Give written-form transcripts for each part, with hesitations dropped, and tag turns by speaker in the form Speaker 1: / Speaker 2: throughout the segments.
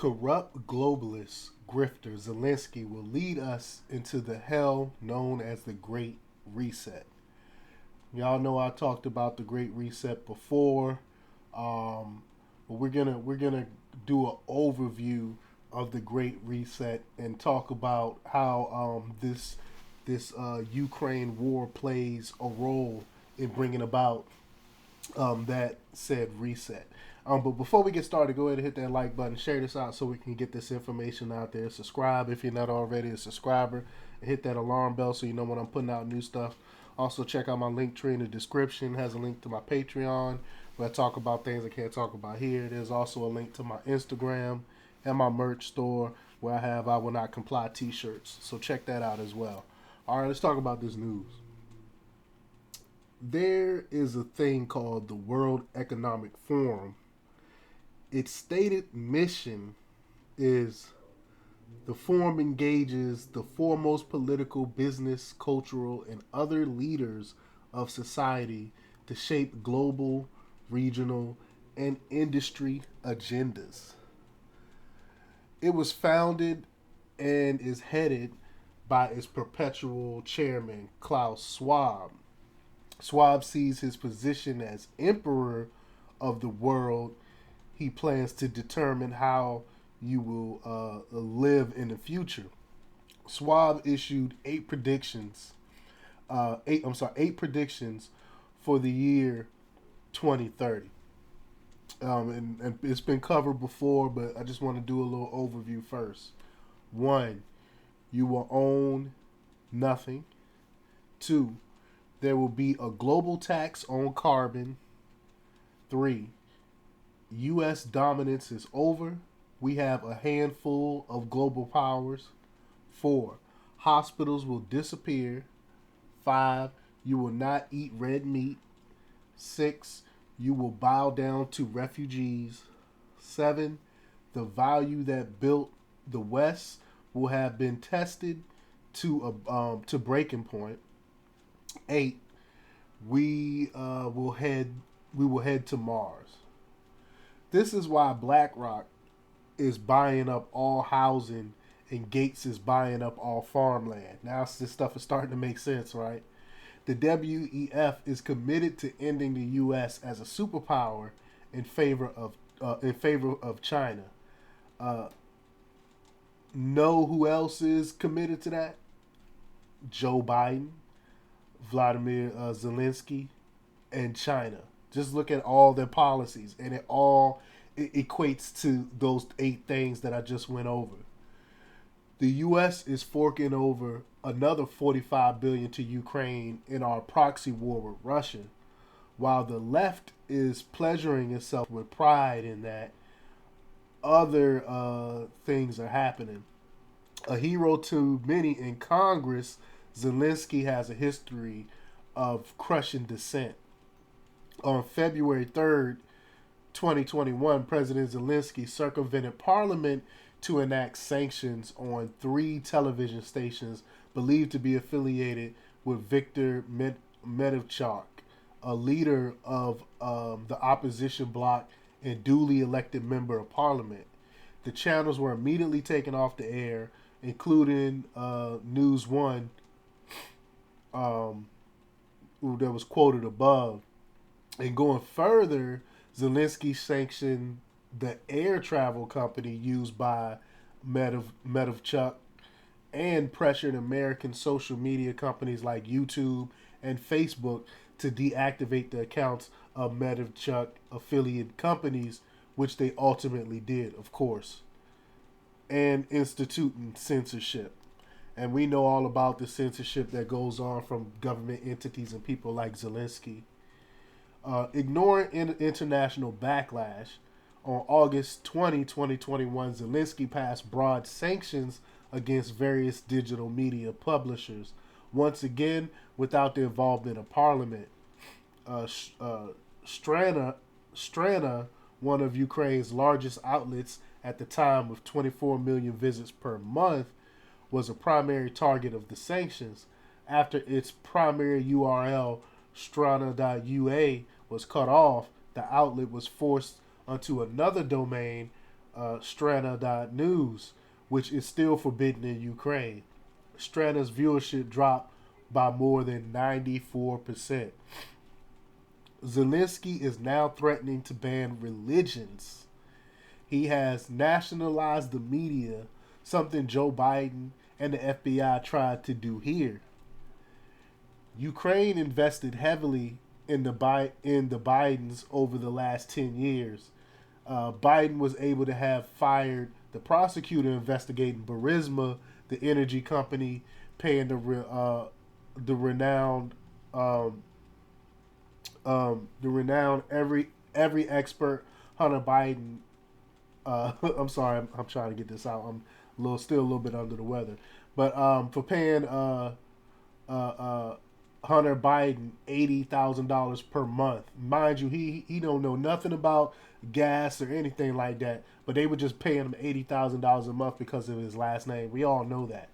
Speaker 1: corrupt globalist Grifter Zelensky will lead us into the hell known as the Great Reset. Y'all know I talked about the Great Reset before, but we're gonna do an overview of the Great Reset and talk about how this Ukraine war plays a role in bringing about that said reset. But before we get started, go ahead and hit that like button, share this out so we can get this information out there. Subscribe if you're not already a subscriber, and hit that alarm bell so you know when I'm putting out new stuff. Also, check out my link tree in the description. It has a link to my Patreon where I talk about things I can't talk about here. There's also a link to my Instagram and my merch store where I have I Will Not Comply t-shirts. So check that out as well. All right, let's talk about this news. There is a thing called the World Economic Forum. Its stated mission is the forum engages the foremost political, business, cultural, and other leaders of society to shape global, regional, and industry agendas. It was founded and is headed by its perpetual chairman, Klaus Schwab. Schwab sees his position as emperor of the world. He plans to determine how you will live in the future. Schwab issued eight predictions for the year 2030. And it's been covered before, but I just want to do a little overview first. One, you will own nothing. Two, there will be a global tax on carbon. Three, U.S. dominance is over. We have a handful of global powers. 4, hospitals will disappear. 5, you will not eat red meat. 6, you will bow down to refugees. 7, the value that built the West will have been tested to breaking point. 8, we will head to Mars. This is why BlackRock is buying up all housing and Gates is buying up all farmland. Now this stuff is starting to make sense, right? The WEF is committed to ending the U.S. as a superpower in favor of China. Know who else is committed to that? Joe Biden, Vladimir Zelensky, and China. Just look at all their policies, and it equates to those 8 things that I just went over. The U.S. is forking over another $45 billion to Ukraine in our proxy war with Russia, while the left is pleasuring itself with pride in that other things are happening. A hero to many in Congress, Zelensky has a history of crushing dissent. On February 3rd, 2021, President Zelensky circumvented Parliament to enact sanctions on 3 television stations believed to be affiliated with Viktor Medvedchuk, a leader of the opposition bloc and duly elected member of Parliament. The channels were immediately taken off the air, including News One, that was quoted above. And going further, Zelensky sanctioned the air travel company used by Medvedchuk and pressured American social media companies like YouTube and Facebook to deactivate the accounts of Medvedchuk affiliate companies, which they ultimately did, of course, and instituting censorship. And we know all about the censorship that goes on from government entities and people like Zelensky. Ignoring international backlash, on August 2021, Zelensky passed broad sanctions against various digital media publishers, once again without the involvement of Parliament. Strana, one of Ukraine's largest outlets at the time with 24 million visits per month, was a primary target of the sanctions after its primary URL, strana.ua, was cut off. The outlet was forced onto another domain, Strana.news, which is still forbidden in Ukraine. Strana's viewership dropped by more than 94%. Zelensky is now threatening to ban religions. He has nationalized the media, something Joe Biden and the FBI tried to do here. Ukraine invested heavily in the Bidens over the last 10 years. Biden was able to have fired the prosecutor investigating Burisma, the energy company, paying the renowned every expert Hunter Biden. I'm sorry, I'm trying to get this out. I'm still a little bit under the weather, but for paying Hunter Biden $80,000 per month. Mind you, he don't know nothing about gas or anything like that, but they were just paying him $80,000 a month because of his last name. We all know that.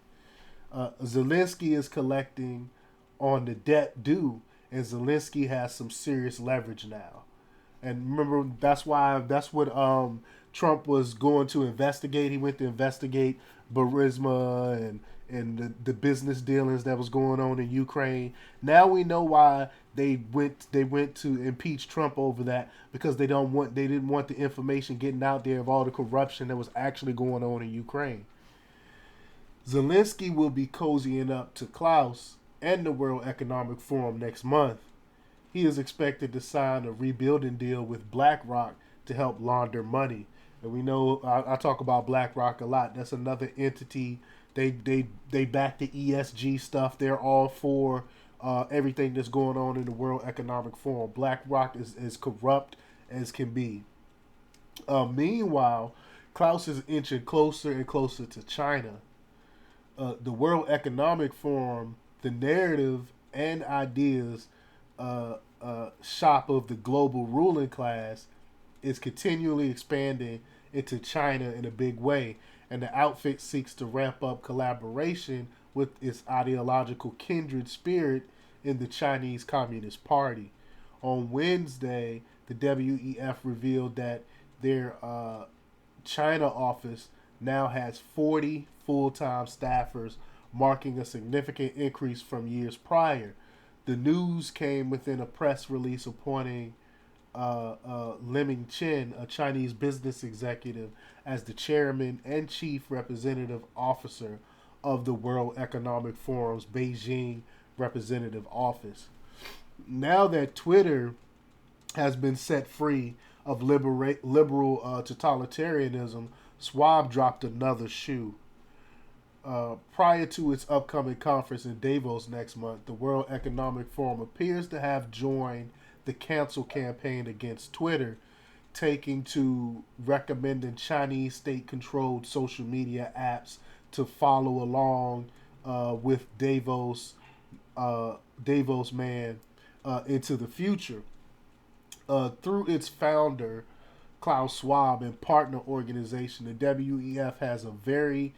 Speaker 1: Zelensky is collecting on the debt due, and Zelensky has some serious leverage now. And remember, that's what Trump was going to investigate. He went to investigate Burisma and the business dealings that was going on in Ukraine. Now we know why they went to impeach Trump over that, because they didn't want the information getting out there of all the corruption that was actually going on in Ukraine. Zelensky will be cozying up to Klaus and the World Economic Forum next month. He is expected to sign a rebuilding deal with BlackRock to help launder money. And we know I talk about BlackRock a lot. That's another entity. They back the ESG stuff. They're all for everything that's going on in the World Economic Forum. BlackRock is as corrupt as can be. Meanwhile, Klaus is inching closer and closer to China. The World Economic Forum, the narrative and ideas shop of the global ruling class, is continually expanding into China in a big way, and the outfit seeks to ramp up collaboration with its ideological kindred spirit in the Chinese Communist Party. On Wednesday, the WEF revealed that their China office now has 40 full-time staffers, marking a significant increase from years prior. The news came within a press release appointing Liming Chen, a Chinese business executive, as the chairman and chief representative officer of the World Economic Forum's Beijing representative office. Now that Twitter has been set free of liberal totalitarianism, Schwab dropped another shoe. Prior to its upcoming conference in Davos next month, the World Economic Forum appears to have joined the cancel campaign against Twitter, taking to recommending Chinese state-controlled social media apps to follow along with Davos man into the future. Through its founder, Klaus Schwab, and partner organization, the WEF has a very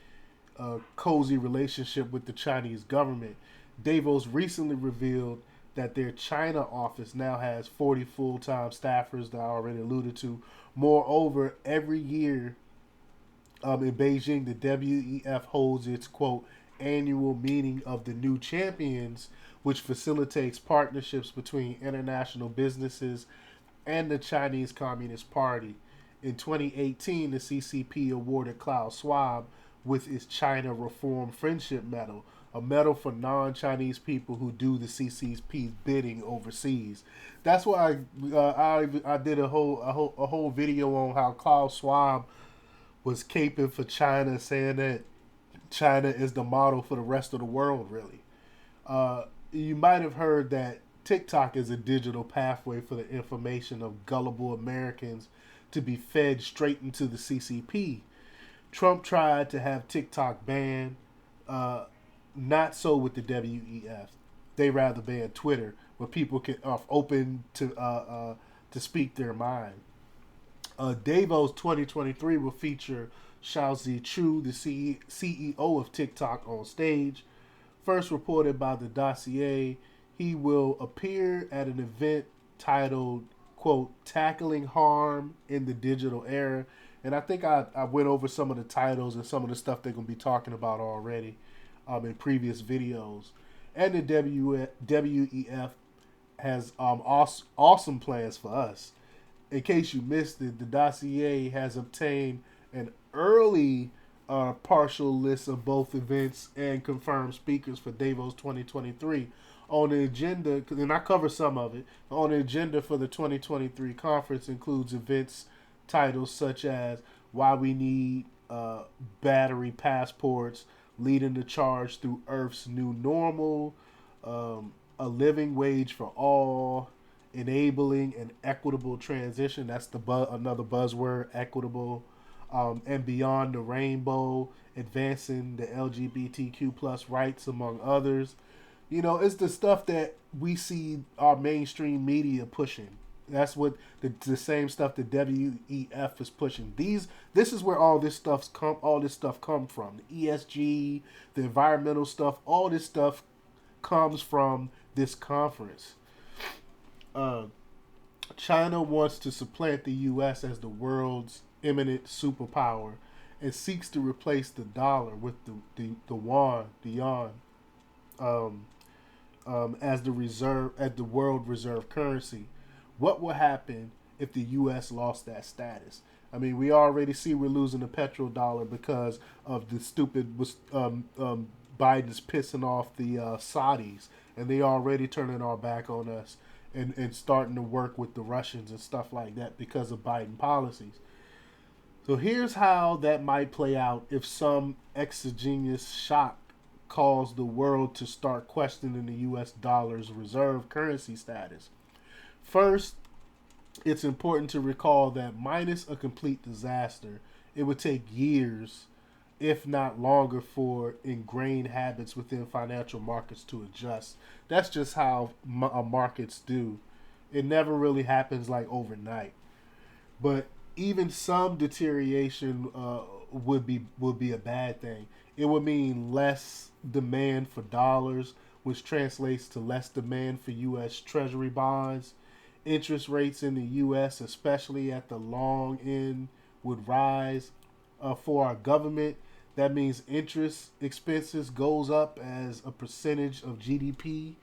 Speaker 1: cozy relationship with the Chinese government. Davos recently revealed that their China office now has 40 full-time staffers that I already alluded to. Moreover, every year in Beijing, the WEF holds its, quote, annual meeting of the new champions, which facilitates partnerships between international businesses and the Chinese Communist Party. In 2018, the CCP awarded Klaus Schwab with its China Reform Friendship Medal, a medal for non-Chinese people who do the CCP's bidding overseas. That's why I did a whole video on how Klaus Schwab was caping for China, saying that China is the model for the rest of the world, really. You might have heard that TikTok is a digital pathway for the information of gullible Americans to be fed straight into the CCP. Trump tried to have TikTok banned. Not so with the WEF. They rather ban Twitter, where people are open to speak their mind. Davos 2023 will feature Xiaozi Chu, the CEO of TikTok, on stage. First reported by the Dossier, he will appear at an event titled, quote, Tackling Harm in the Digital Era, And I think I went over some of the titles and some of the stuff they're going to be talking about already in previous videos. And the WEF has awesome plans for us. In case you missed it, the dossier has obtained an early partial list of both events and confirmed speakers for Davos 2023. On the agenda, and I cover some of it, on the agenda for the 2023 conference includes events titles such as Why We Need Battery Passports, Leading the Charge Through Earth's New Normal, A Living Wage for All, Enabling an Equitable Transition. That's another buzzword, equitable. And Beyond the Rainbow, Advancing the LGBTQ plus rights, among others. You know, it's the stuff that we see our mainstream media pushing. That's what the same stuff the WEF is pushing. This is where all this stuff come from. The ESG, the environmental stuff, all this stuff comes from this conference. Uh, China wants to supplant the U.S. as the world's imminent superpower and seeks to replace the dollar with the yuan, um, as the world reserve currency. What will happen if the U.S. lost that status? I mean, we already see we're losing the petrodollar because of the stupid Biden's pissing off the Saudis, and they already turning our back on us and starting to work with the Russians and stuff like that because of Biden policies. So here's how that might play out if some exogenous shock caused the world to start questioning the U.S. dollar's reserve currency status. First, it's important to recall that minus a complete disaster, it would take years, if not longer, for ingrained habits within financial markets to adjust. That's just how markets do. It never really happens like overnight. But even some deterioration would be a bad thing. It would mean less demand for dollars, which translates to less demand for U.S. Treasury bonds. Interest rates in the U.S., especially at the long end, would rise. For our government, that means interest expenses goes up as a percentage of GDP.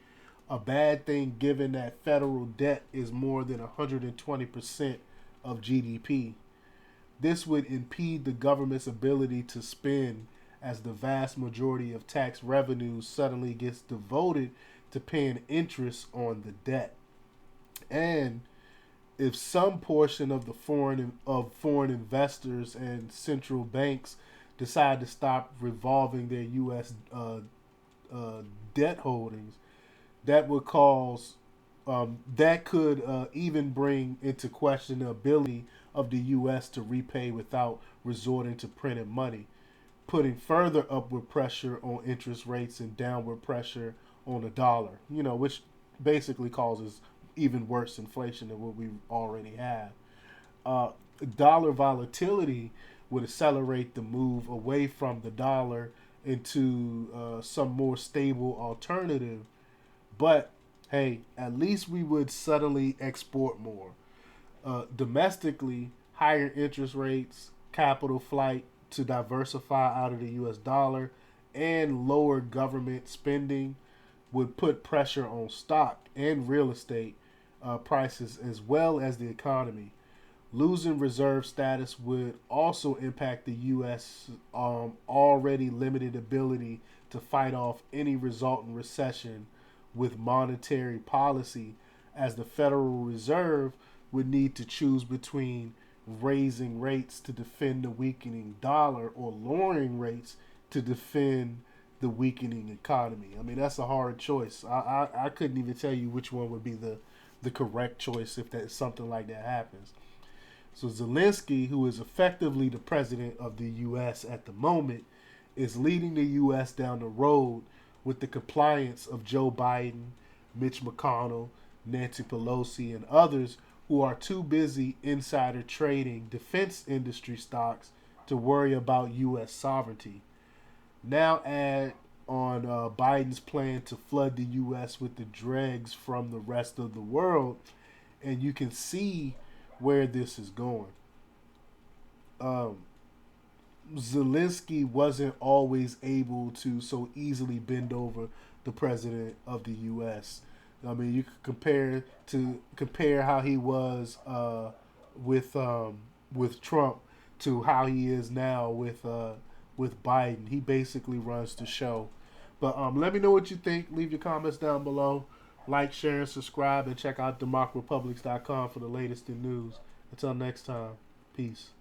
Speaker 1: A bad thing given that federal debt is more than 120% of GDP. This would impede the government's ability to spend as the vast majority of tax revenues suddenly gets devoted to paying interest on the debt. And if some portion of the foreign investors and central banks decide to stop revolving their U.S. Debt holdings, that would cause that could even bring into question the ability of the U.S. to repay without resorting to printed money, putting further upward pressure on interest rates and downward pressure on the dollar. You know, which basically causes even worse inflation than what we already have. Uh, Dollar volatility would accelerate the move away from the dollar into some more stable alternative. But hey, at least we would suddenly export more. Domestically, higher interest rates, capital flight to diversify out of the US dollar, and lower government spending would put pressure on stock and real estate prices as well as the economy. Losing reserve status would also impact the U.S. Already limited ability to fight off any resultant recession with monetary policy, as the Federal Reserve would need to choose between raising rates to defend the weakening dollar or lowering rates to defend the weakening economy. I mean, that's a hard choice. I couldn't even tell you which one would be the correct choice if that something like that happens. So Zelensky, who is effectively the president of the U.S. at the moment, is leading the U.S. down the road with the compliance of Joe Biden, Mitch McConnell, Nancy Pelosi, and others who are too busy insider trading defense industry stocks to worry about U.S. sovereignty. Now add on Biden's plan to flood the U.S. with the dregs from the rest of the world, and you can see where this is going. um, Zelensky wasn't always able to so easily bend over the president of the U.S. I mean, you could compare how he was with Trump to how he is now with Biden. He basically runs the show. But let me know what you think. Leave your comments down below. Like, share, and subscribe, and check out democrepublics.com for the latest in news. Until next time, peace.